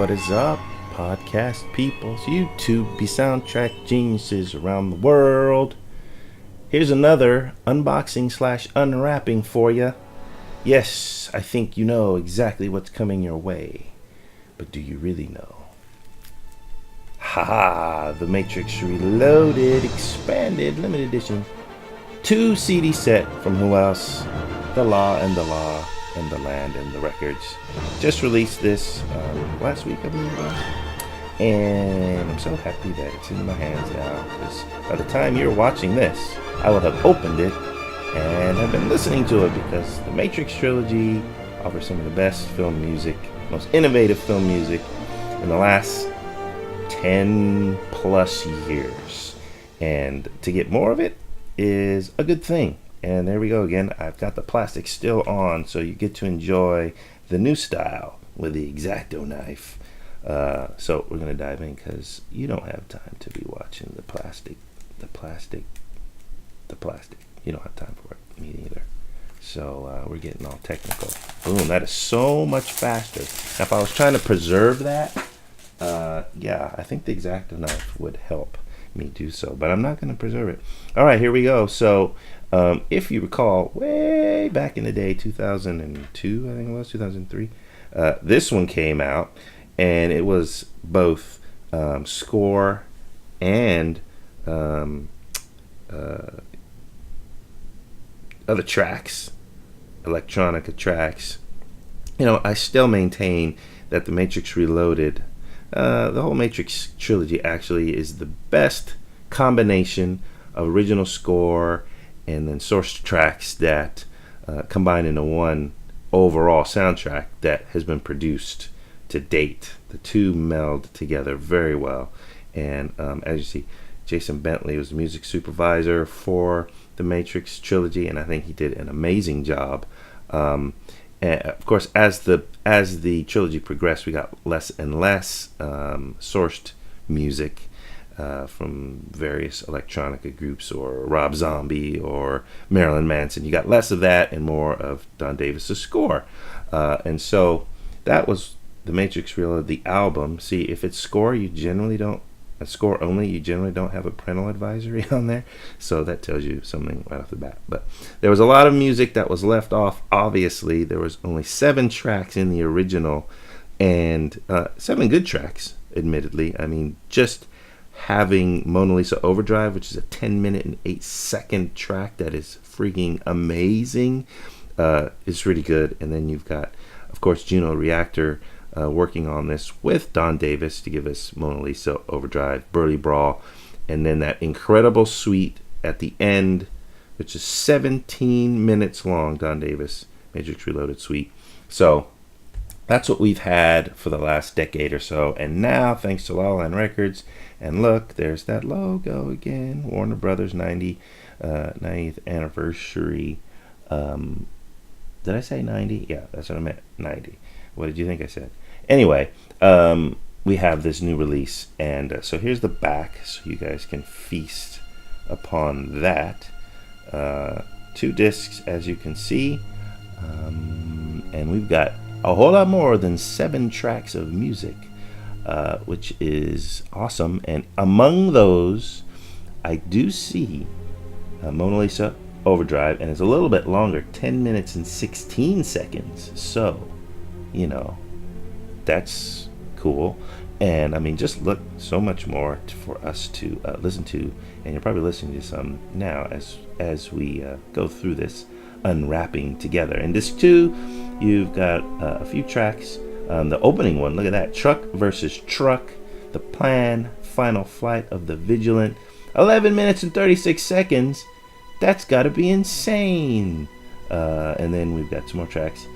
What is up, podcast peoples, YouTube be soundtrack geniuses around the world? Here's another unboxing slash unwrapping for you. Yes, I think you know exactly what's coming your way, but do you really know? Haha, The Matrix Reloaded, expanded, limited edition, 2 CD set from who else? The Law and the Law and the Land and the Records. Just released this last week, I believe it was. And I'm so happy that it's in my hands now, because by the time you're watching this, I will have opened it and have been listening to it, because the Matrix trilogy offers some of the best film music, most innovative film music in the last 10 plus years. And to get more of it is a good thing. And there we go again. I've got the plastic still on, so you get to enjoy the new style with the X-Acto knife. So we're going to dive in, because you don't have time to be watching the plastic. You don't have time for it. Me neither. So we're getting all technical. Boom, that is so much faster. Now, if I was trying to preserve that, yeah, I think the X-Acto knife would help me do so, but I'm not going to preserve it. All right, here we go. So if you recall, way back in the day, 2002, I think it was, 2003, this one came out, and it was both score and other tracks, electronica tracks. You know, I still maintain that The Matrix Reloaded, the whole Matrix trilogy actually is the best combination of original score and then source tracks that combine into one overall soundtrack that has been produced to date. The two meld together very well. And as you see, Jason Bentley was the music supervisor for the Matrix trilogy, and I think he did an amazing job. And of course, as the trilogy progressed, we got less and less sourced music from various electronica groups, or Rob Zombie or Marilyn Manson. You got less of that and more of Don Davis's score. And so that was The Matrix Reloaded, the album. See, if it's score, you generally don't have a parental advisory on there, so that tells you something right off the bat. But there was a lot of music that was left off. Obviously, there was only 7 tracks in the original, and 7 good tracks, admittedly. I mean, just having Mona Lisa Overdrive, which is a 10-minute and 8-second track that is freaking amazing, is really good. And then you've got, of course, Juno Reactor working on this with Don Davis to give us Mona Lisa Overdrive, Burly Brawl, and then that incredible suite at the end, which is 17 minutes long, Don Davis Matrix Reloaded suite. So that's what we've had for the last decade or so, and now, thanks to La La Land Records, and look, there's that logo again, Warner Brothers 90th anniversary. Did I say 90? Yeah, that's what I meant, 90. What did you think I said? Anyway, we have this new release, and so here's the back, so you guys can feast upon that. 2 discs, as you can see, and we've got a whole lot more than 7 tracks of music, which is awesome. And among those, I do see Mona Lisa Overdrive, and it's a little bit longer, 10 minutes and 16 seconds. So, you know, that's cool. And I mean, just look, so much more for us to listen to, and you're probably listening to some now as we go through this unwrapping together. In disc 2, you've got a few tracks. The opening one, look at that, Truck versus Truck, The Plan, Final Flight of the Vigilant, 11 minutes and 36 seconds. That's got to be insane. And then we've got some more tracks.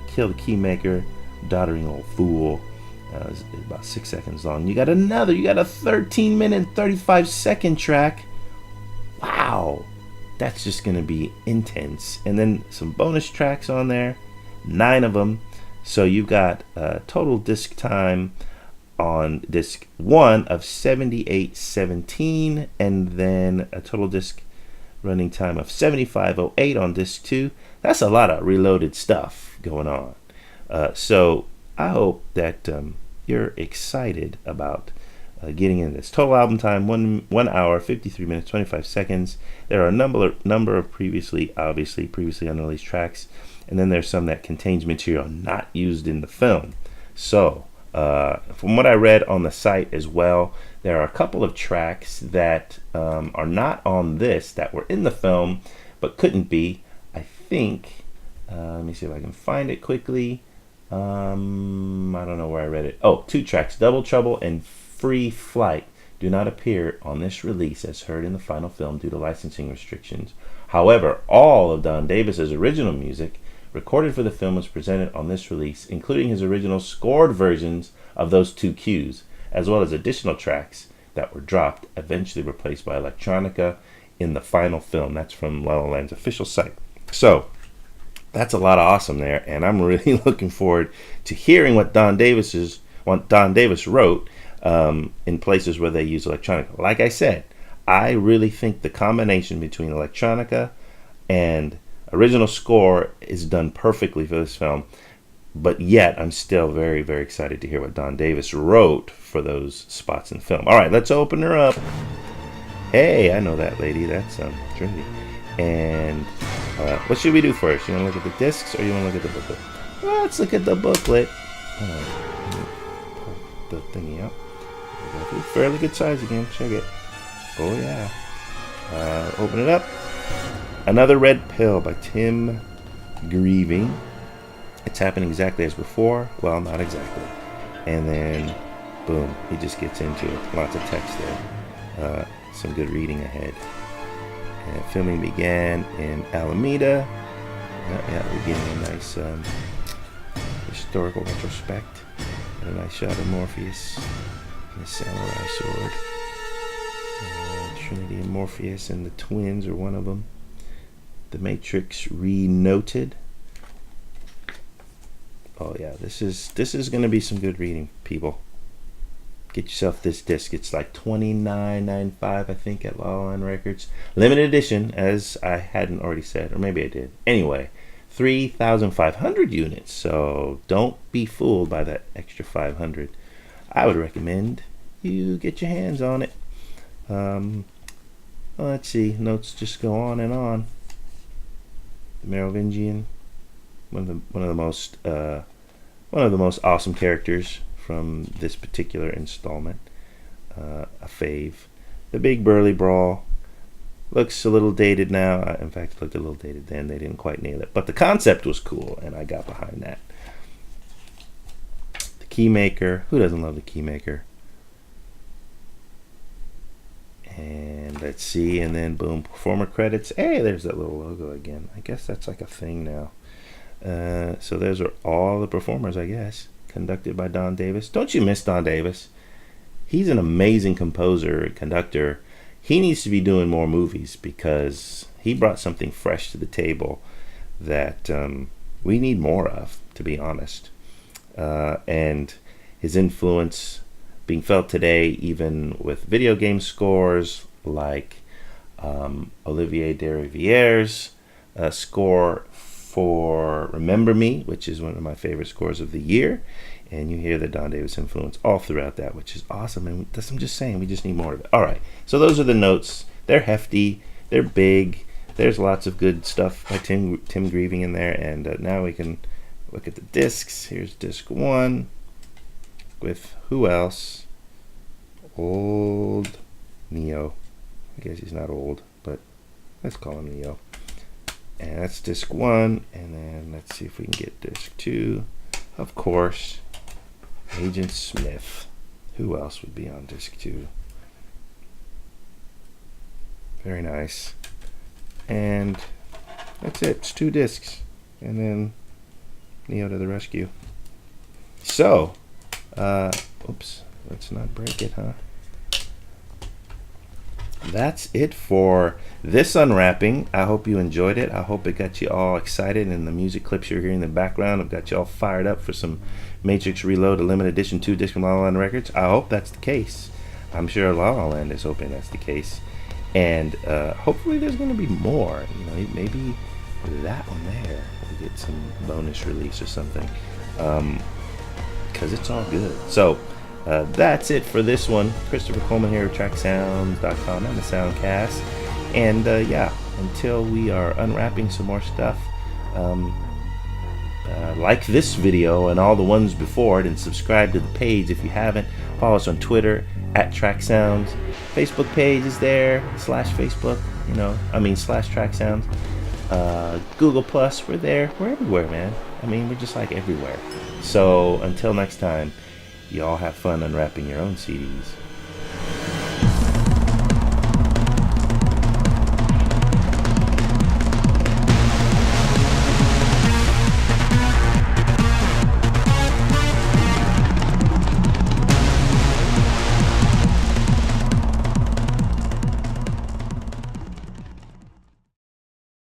Kill the Keymaker, Doddering Old Fool, it's about 6 seconds long. You got a 13-minute, 35-second track. Wow, that's just going to be intense. And then some bonus tracks on there, 9 of them. So you've got total disc time on disc 1 of 78:17, and then a total disc running time of 75:08 on disc 2. That's a lot of reloaded stuff going on. So I hope that you're excited about getting in this. Total album time 1 hour 53 minutes 25 seconds. There are a number of previously unreleased tracks, and then there's some that contains material not used in the film. So from what I read on the site as well, there are a couple of tracks that are not on this that were in the film but couldn't be. I think, let me see if I can find it quickly. I don't know where I read it. Oh, 2 tracks, Double Trouble and Free Flight, do not appear on this release as heard in the final film due to licensing restrictions. However, all of Don Davis's original music recorded for the film was presented on this release, including his original scored versions of those 2 cues, as well as additional tracks that were dropped, eventually replaced by electronica in the final film. That's from La La Land's official site. So that's a lot of awesome there, and I'm really looking forward to hearing what Don Davis wrote in places where they use electronica. Like I said, I really think the combination between electronica and original score is done perfectly for this film, but yet I'm still very, very excited to hear what Don Davis wrote for those spots in the film. All right, let's open her up. Hey, I know that lady. That's Trinity. And what should we do first? You want to look at the discs or you want to look at the booklet? Well, let's look at the booklet. Pull the thingy out. Fairly good size again. Check it. Oh, yeah. Open it up. Another Red Pill by Tim Grieving. It's happening exactly as before. Well, not exactly. And then, boom, he just gets into it. Lots of text there. Some good reading ahead. And filming began in Alameda. We're getting a nice historical retrospect. And a nice shot of Morpheus and the samurai sword. Trinity and Morpheus and the twins, or one of them. The Matrix Renoted. Oh yeah, this is going to be some good reading, people. Get yourself this disc. It's like $29.95, I think, at La La Land Records. Limited edition, as I hadn't already said, or maybe I did. Anyway, 3,500 units. So don't be fooled by that extra 500. I would recommend you get your hands on it. Let's see. Notes just go on and on. The Merovingian, one of the most awesome characters from this particular installment. A fave. The Big Burly Brawl looks a little dated now. In fact, it looked a little dated then. They didn't quite nail it, but the concept was cool, and I got behind that. The Keymaker. Who doesn't love the Keymaker? And let's see, and then boom, performer credits. Hey, there's that little logo again. I guess that's like a thing now. So those are all the performers, I guess, conducted by Don Davis. Don't you miss Don Davis? He's an amazing composer, conductor. He needs to be doing more movies because he brought something fresh to the table that we need more of, to be honest. And his influence being felt today, even with video game scores like Olivier Deriviere's score for Remember Me, which is one of my favorite scores of the year. And you hear the Don Davis influence all throughout that, which is awesome. And I'm just saying, we just need more of it. All right, so those are the notes. They're hefty. They're big. There's lots of good stuff by Tim Grieving in there. And now we can look at the discs. Here's disc 1 with who else? Old Neo. I guess he's not old, but let's call him Neo. And that's disc 1. And then let's see if we can get disc 2. Of course, Agent Smith. Who else would be on disc 2? Very nice. And that's it. It's 2 discs. And then Neo to the rescue. So, oops, let's not break it, huh? That's it for this unwrapping. I hope you enjoyed it. I hope it got you all excited, and the music clips you're hearing in the background have got you all fired up for some Matrix Reload, a limited edition 2 disc from La La Land Records. I hope that's the case. I'm sure La La Land is hoping that's the case. And hopefully there's going to be more. You know, maybe that one there will get some bonus release or something. because it's all good. So that's it for this one. Christopher Coleman here at tracksounds.com and the Soundcast. And yeah, until we are unwrapping some more stuff, like this video and all the ones before it, and subscribe to the page if you haven't. Follow us on Twitter at TrackSounds. Facebook page is there, /Facebook, /TrackSounds. Google Plus, we're there. We're everywhere, man. I mean, we're just like everywhere. So until next time, y'all have fun unwrapping your own CDs.